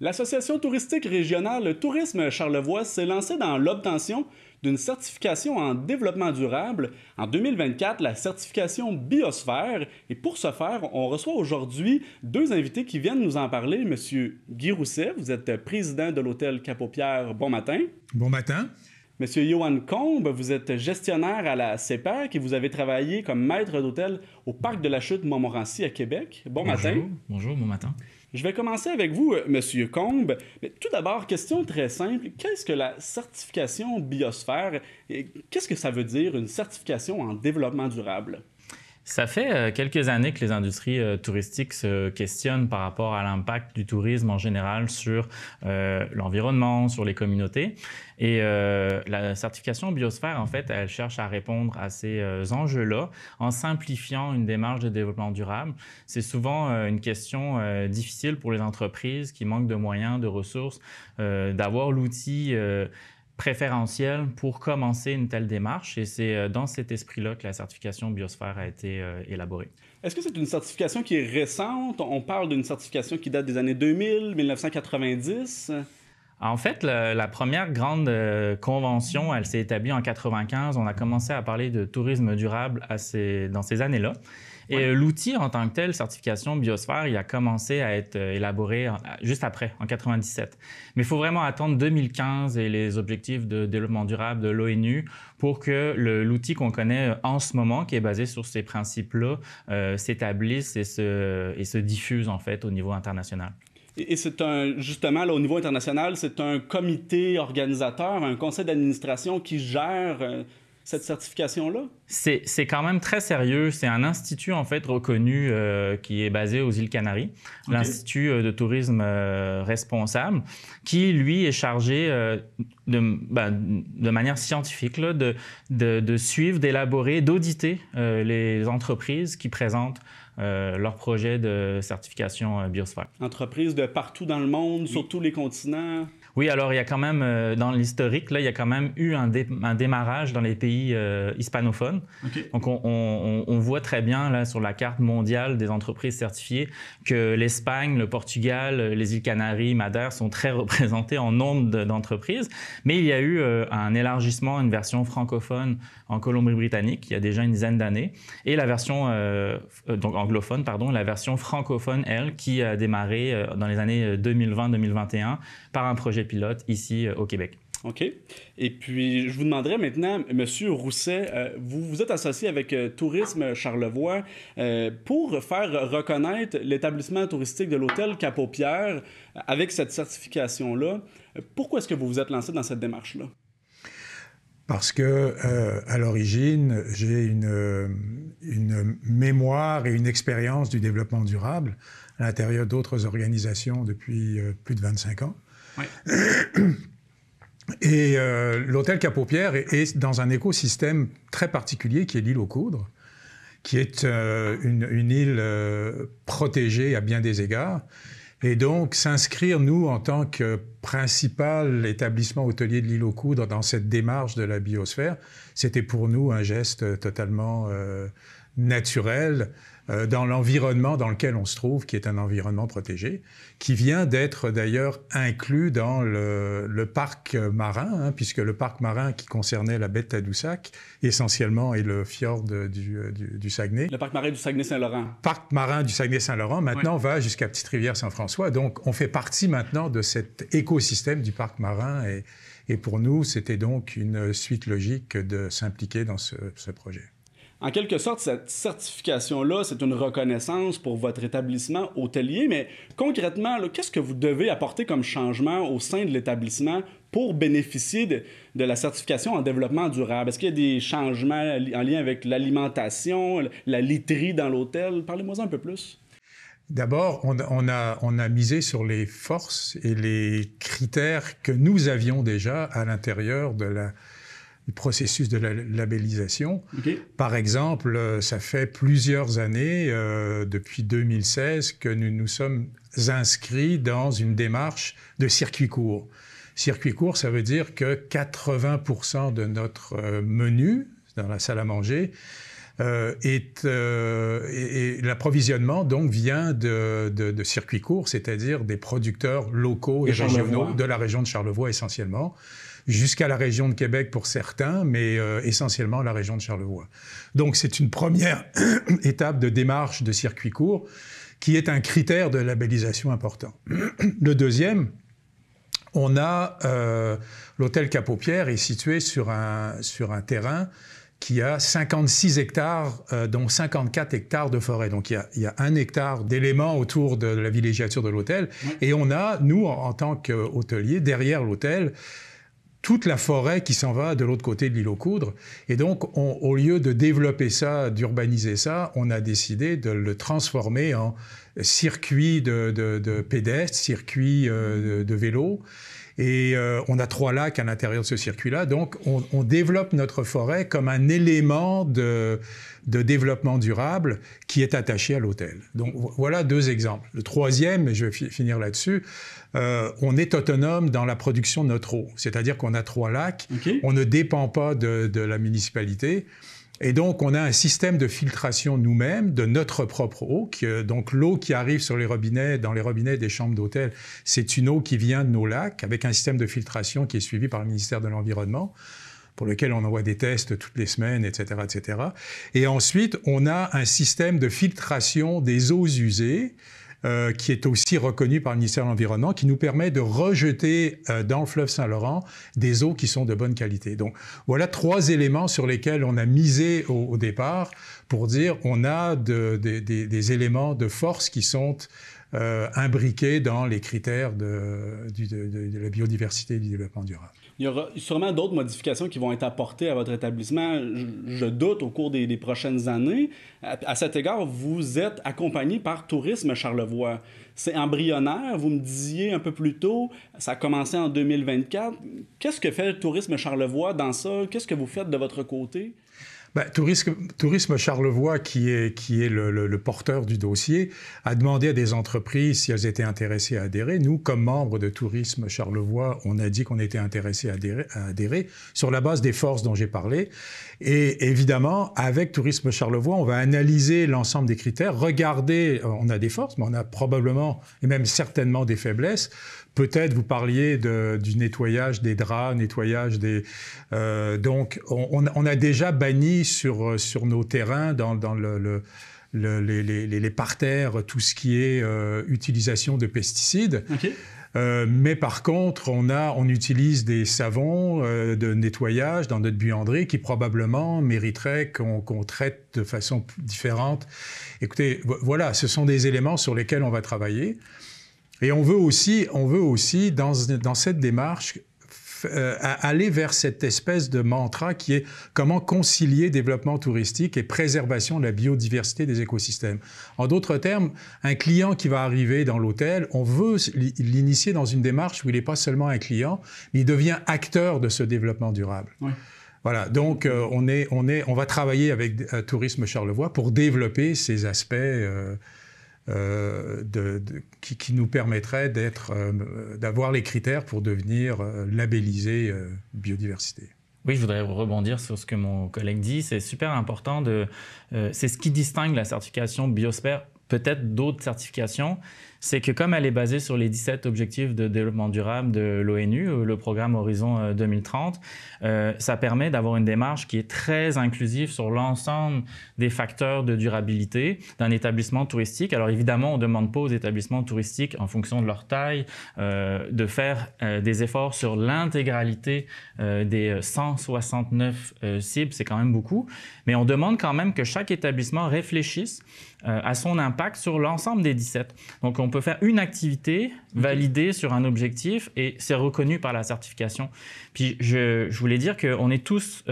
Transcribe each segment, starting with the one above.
L'Association touristique régionale Tourisme Charlevoix s'est lancée dans l'obtention d'une certification en développement durable. En 2024, la certification Biosphère. Et pour ce faire, on reçoit aujourd'hui deux invités qui viennent nous en parler. Monsieur Guy Rousset, vous êtes président de l'hôtel Cap-aux-Pierres. Bon matin. Bon matin. Monsieur Johan Combe, vous êtes gestionnaire à la CEPAC et vous avez travaillé comme maître d'hôtel au Parc de la Chute Montmorency à Québec. Bon matin. Bonjour, bon matin. Je vais commencer avec vous, Monsieur Combe. Mais tout d'abord, question très simple. Qu'est-ce que la certification Biosphère? Qu'est-ce que ça veut dire, une certification en développement durable? Ça fait quelques années que les industries touristiques se questionnent par rapport à l'impact du tourisme en général sur l'environnement, sur les communautés. Et la certification Biosphère, en fait, elle cherche à répondre à ces enjeux-là en simplifiant une démarche de développement durable. C'est souvent une question difficile pour les entreprises qui manquent de moyens, de ressources, d'avoir l'outil préférentiel pour commencer une telle démarche. Et c'est dans cet esprit-là que la certification Biosphère a été élaborée. Est-ce que c'est une certification qui est récente? On parle d'une certification qui date des années 2000, 1990? En fait, la première grande convention, elle s'est établie en 1995. On a commencé à parler de tourisme durable dans ces années-là. Et l'outil en tant que tel, certification Biosphère, il a commencé à être élaboré juste après, en 1997. Mais il faut vraiment attendre 2015 et les objectifs de développement durable de l'ONU pour que l'outil qu'on connaît en ce moment, qui est basé sur ces principes-là, s'établisse et se diffuse en fait au niveau international. Et c'est justement, là, au niveau international, c'est un comité organisateur, un conseil d'administration qui gère cette certification-là? C'est quand même très sérieux. C'est un institut, en fait, reconnu qui est basé aux îles Canaries, l'Institut de tourisme responsable, qui, lui, est chargé de manière scientifique là, de suivre, d'élaborer, d'auditer les entreprises qui présentent leur projet de certification Biosphère. Entreprises de partout dans le monde, sur tous les continents? Oui, alors il y a quand même, dans l'historique, là, il y a quand même eu un démarrage dans les pays hispanophones. Donc, on voit très bien là, sur la carte mondiale des entreprises certifiées que l'Espagne, le Portugal, les îles Canaries, Madère sont très représentés en nombre d'entreprises. Mais il y a eu un élargissement, une version francophone en Colombie-Britannique il y a déjà une dizaine d'années. Et la version donc anglophone, pardon, la version francophone, elle, qui a démarré dans les années 2020-2021 par un projet pilote ici au Québec. OK. Et puis, je vous demanderais maintenant, Monsieur Rousset, vous êtes associé avec Tourisme Charlevoix pour faire reconnaître l'établissement touristique de l'hôtel Cap-aux-Pierres avec cette certification-là. Pourquoi est-ce que vous vous êtes lancé dans cette démarche-là? Parce que, à l'origine, j'ai une mémoire et une expérience du développement durable à l'intérieur d'autres organisations depuis plus de 25 ans. Oui. Et l'hôtel Cap-aux-Pierres est dans un écosystème très particulier qui est l'île aux Coudres, qui est une île protégée à bien des égards. Et donc, s'inscrire, nous, en tant que principal établissement hôtelier de l'île aux Coudres dans cette démarche de la biosphère, c'était pour nous un geste totalement naturel dans l'environnement dans lequel on se trouve, qui est un environnement protégé, qui vient d'être d'ailleurs inclus dans le parc marin, puisque le parc marin qui concernait la baie de Tadoussac, essentiellement, et le fjord du Saguenay. Le parc marin du Saguenay-Saint-Laurent. Parc marin du Saguenay-Saint-Laurent, maintenant, va jusqu'à Petite-Rivière-Saint-François. Donc, on fait partie maintenant de cet écosystème du parc marin. Et pour nous, c'était donc une suite logique de s'impliquer dans ce projet. En quelque sorte, cette certification-là, c'est une reconnaissance pour votre établissement hôtelier, mais concrètement, qu'est-ce que vous devez apporter comme changement au sein de l'établissement pour bénéficier de la certification en développement durable? Est-ce qu'il y a des changements en lien avec l'alimentation, la literie dans l'hôtel? Parlez-moi un peu plus. D'abord, on a misé sur les forces et les critères que nous avions déjà à l'intérieur du processus de la labellisation. Okay. Par exemple, ça fait plusieurs années, depuis 2016, que nous nous sommes inscrits dans une démarche de circuit court. Circuit court, ça veut dire que 80% de notre menu dans la salle à manger et l'approvisionnement donc vient de circuits courts, c'est-à-dire des producteurs locaux et régionaux de la région de Charlevoix essentiellement, jusqu'à la région de Québec pour certains, mais essentiellement la région de Charlevoix. Donc c'est une première étape de démarche de circuits courts qui est un critère de labellisation important. Le deuxième, on a l'hôtel Cap-aux-Pierres est situé sur un terrain qui a 56 hectares, dont 54 hectares de forêt. Donc, il y a 1 hectare d'éléments autour de la villégiature de l'hôtel. Et on a, nous, en tant qu'hôteliers, derrière l'hôtel, toute la forêt qui s'en va de l'autre côté de l'île aux Coudres. Et donc, au lieu de développer ça, d'urbaniser ça, on a décidé de le transformer en circuit de pédestres, circuit de vélo. Et on a 3 lacs à l'intérieur de ce circuit-là. Donc, on développe notre forêt comme un élément de développement durable qui est attaché à l'hôtel. Donc, voilà 2 exemples. Le troisième, et je vais finir là-dessus, on est autonome dans la production de notre eau. C'est-à-dire qu'on a 3 lacs. Okay. On ne dépend pas de la municipalité. Et donc, on a un système de filtration nous-mêmes de notre propre eau. Donc, l'eau qui arrive sur les robinets, dans les robinets des chambres d'hôtel, c'est une eau qui vient de nos lacs, avec un système de filtration qui est suivi par le ministère de l'Environnement, pour lequel on envoie des tests toutes les semaines, etc., etc. Et ensuite, on a un système de filtration des eaux usées, qui est aussi reconnu par le ministère de l'Environnement, qui nous permet de rejeter dans le fleuve Saint-Laurent des eaux qui sont de bonne qualité. Donc, voilà 3 éléments sur lesquels on a misé au départ pour dire on a des éléments de force qui sont imbriqués dans les critères de la biodiversité et du développement durable. Il y aura sûrement d'autres modifications qui vont être apportées à votre établissement, je doute, au cours des prochaines années. À cet égard, vous êtes accompagné par Tourisme Charlevoix. C'est embryonnaire, vous me disiez un peu plus tôt, ça a commencé en 2024. Qu'est-ce que fait Tourisme Charlevoix dans ça? Qu'est-ce que vous faites de votre côté? Ben, Tourisme Charlevoix, qui est le porteur du dossier, a demandé à des entreprises si elles étaient intéressées à adhérer. Nous, comme membres de Tourisme Charlevoix, on a dit qu'on était intéressés à adhérer sur la base des forces dont j'ai parlé. Et évidemment, avec Tourisme Charlevoix, on va analyser l'ensemble des critères, regarder, on a des forces, mais on a probablement et même certainement des faiblesses. Peut-être vous parliez du nettoyage des draps, nettoyage des... donc, on a déjà banni sur nos terrains, dans les parterres, tout ce qui est utilisation de pesticides. Okay. Mais par contre, on utilise des savons de nettoyage dans notre buanderie qui probablement mériteraient qu'on traite de façon différente. Écoutez, voilà, ce sont des éléments sur lesquels on va travailler. Et on veut aussi dans cette démarche, aller vers cette espèce de mantra qui est comment concilier développement touristique et préservation de la biodiversité des écosystèmes. En d'autres termes, un client qui va arriver dans l'hôtel, on veut l'initier dans une démarche où il n'est pas seulement un client, mais il devient acteur de ce développement durable. Oui. Voilà, donc on va travailler avec Tourisme Charlevoix pour développer ces aspects qui nous permettrait d'avoir les critères pour devenir labellisé biodiversité. Oui, je voudrais rebondir sur ce que mon collègue dit. C'est super important. C'est ce qui distingue la certification Biosphère, peut-être d'autres certifications. C'est que comme elle est basée sur les 17 objectifs de développement durable de l'ONU, le programme Horizon 2030, ça permet d'avoir une démarche qui est très inclusive sur l'ensemble des facteurs de durabilité d'un établissement touristique. Alors évidemment, on ne demande pas aux établissements touristiques, en fonction de leur taille, de faire des efforts sur l'intégralité des 169 cibles, c'est quand même beaucoup, mais on demande quand même que chaque établissement réfléchisse à son impact sur l'ensemble des 17. Donc, on peut faire une activité validée sur un objectif et c'est reconnu par la certification. Puis, je voulais dire qu'on est tous,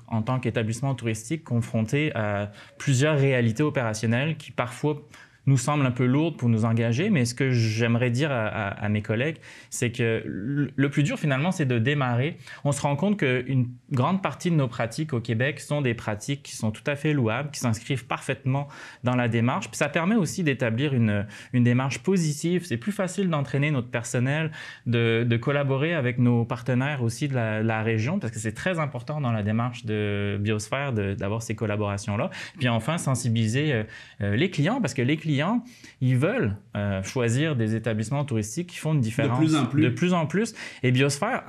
en tant qu'établissement touristique, confrontés à plusieurs réalités opérationnelles qui parfois nous semble un peu lourde pour nous engager, mais ce que j'aimerais dire à mes collègues, c'est que le plus dur finalement, c'est de démarrer. On se rend compte qu'une grande partie de nos pratiques au Québec sont des pratiques qui sont tout à fait louables, qui s'inscrivent parfaitement dans la démarche. Puis ça permet aussi d'établir une démarche positive. C'est plus facile d'entraîner notre personnel, de collaborer avec nos partenaires aussi de la région, parce que c'est très important dans la démarche de Biosphère d'avoir ces collaborations-là. Puis enfin, sensibiliser les clients, parce que les clients, ils veulent choisir des établissements touristiques qui font une différence de plus en plus. Et Biosphère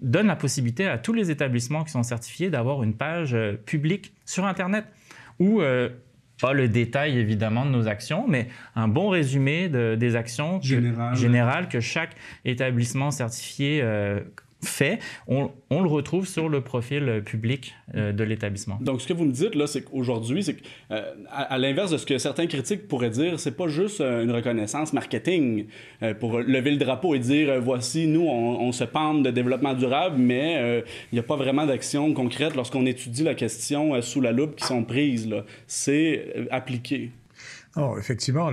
donne la possibilité à tous les établissements qui sont certifiés d'avoir une page publique sur Internet où pas le détail évidemment de nos actions, mais un bon résumé des actions générales que chaque établissement certifié fait, on le retrouve sur le profil public de l'établissement. Donc, ce que vous me dites, là, c'est qu'aujourd'hui, c'est à l'inverse de ce que certains critiques pourraient dire, c'est pas juste une reconnaissance marketing pour lever le drapeau et dire, voici, nous, on se pente de développement durable, mais il n'y a pas vraiment d'action concrète lorsqu'on étudie la question sous la loupe qui sont prises, là. C'est appliqué. Oh, effectivement,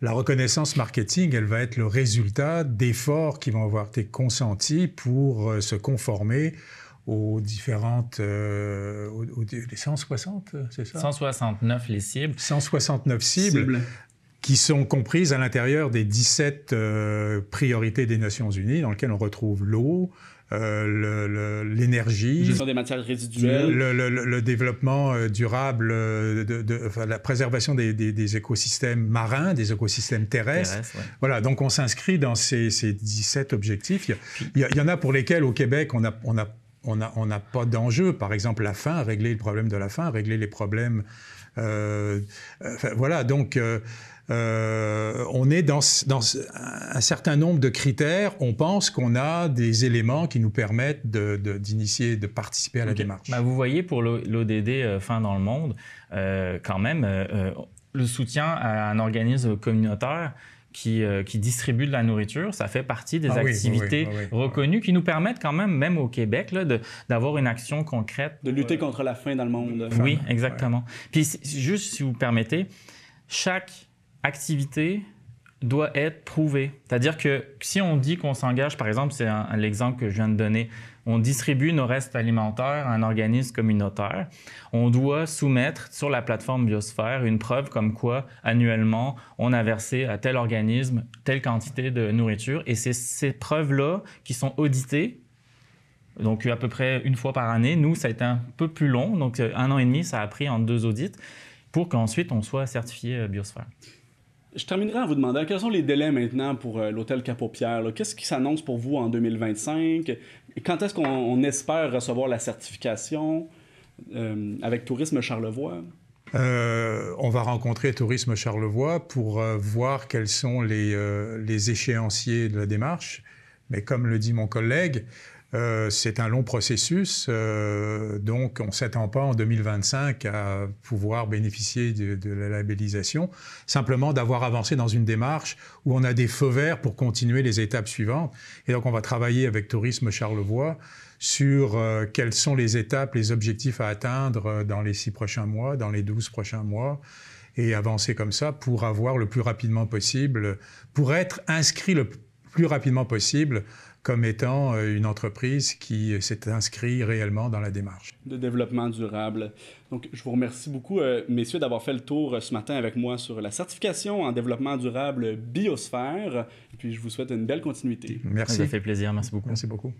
la reconnaissance marketing, elle va être le résultat d'efforts qui vont avoir été consentis pour se conformer aux différentes... les 160, c'est ça? 169 les cibles. 169 cibles qui sont comprises à l'intérieur des 17 priorités des Nations Unies, dans lesquelles on retrouve l'eau, l'énergie, gestion des matières résiduelles, le développement durable, la préservation des écosystèmes marins, des écosystèmes terrestres. Ouais. Voilà, donc on s'inscrit dans ces 17 objectifs. Il y en a pour lesquels au Québec on n'a pas d'enjeu. Par exemple, la faim, régler le problème de la faim, régler les problèmes. Voilà, donc. On est dans un certain nombre de critères. On pense qu'on a des éléments qui nous permettent d'initier, de participer à la démarche. Vous voyez, pour l'ODD Faim dans le monde, quand même, le soutien à un organisme communautaire qui distribue de la nourriture, ça fait partie des activités reconnues qui nous permettent quand même au Québec, là, d'avoir une action concrète. De lutter contre la faim dans le monde. Oui, exactement. Puis juste, si vous permettez, chaque activité doit être prouvée. C'est-à-dire que si on dit qu'on s'engage, par exemple, c'est l'exemple que je viens de donner, on distribue nos restes alimentaires à un organisme communautaire, on doit soumettre sur la plateforme Biosphère une preuve comme quoi, annuellement, on a versé à tel organisme telle quantité de nourriture. Et c'est ces preuves-là qui sont auditées, donc à peu près une fois par année. Nous, ça a été un peu plus long, donc 1 an et demi, ça a pris en 2 audits, pour qu'ensuite on soit certifié Biosphère. Je terminerai en vous demandant quels sont les délais maintenant pour l'hôtel Cap-aux-Pierres. Qu'est-ce qui s'annonce pour vous en 2025? Quand est-ce qu'on espère recevoir la certification avec Tourisme Charlevoix? On va rencontrer Tourisme Charlevoix pour voir quels sont les échéanciers de la démarche. Mais comme le dit mon collègue, c'est un long processus, donc on ne s'attend pas en 2025 à pouvoir bénéficier de la labellisation, simplement d'avoir avancé dans une démarche où on a des feux verts pour continuer les étapes suivantes. Et donc on va travailler avec Tourisme Charlevoix sur quelles sont les étapes, les objectifs à atteindre dans les 6 prochains mois, dans les 12 prochains mois, et avancer comme ça pour avoir le plus rapidement possible, pour être inscrit le plus rapidement possible comme étant une entreprise qui s'est inscrite réellement dans la démarche. De développement durable. Donc, je vous remercie beaucoup, messieurs, d'avoir fait le tour ce matin avec moi sur la certification en développement durable Biosphère. Puis, je vous souhaite une belle continuité. Merci. Ça fait plaisir. Merci beaucoup. Merci beaucoup.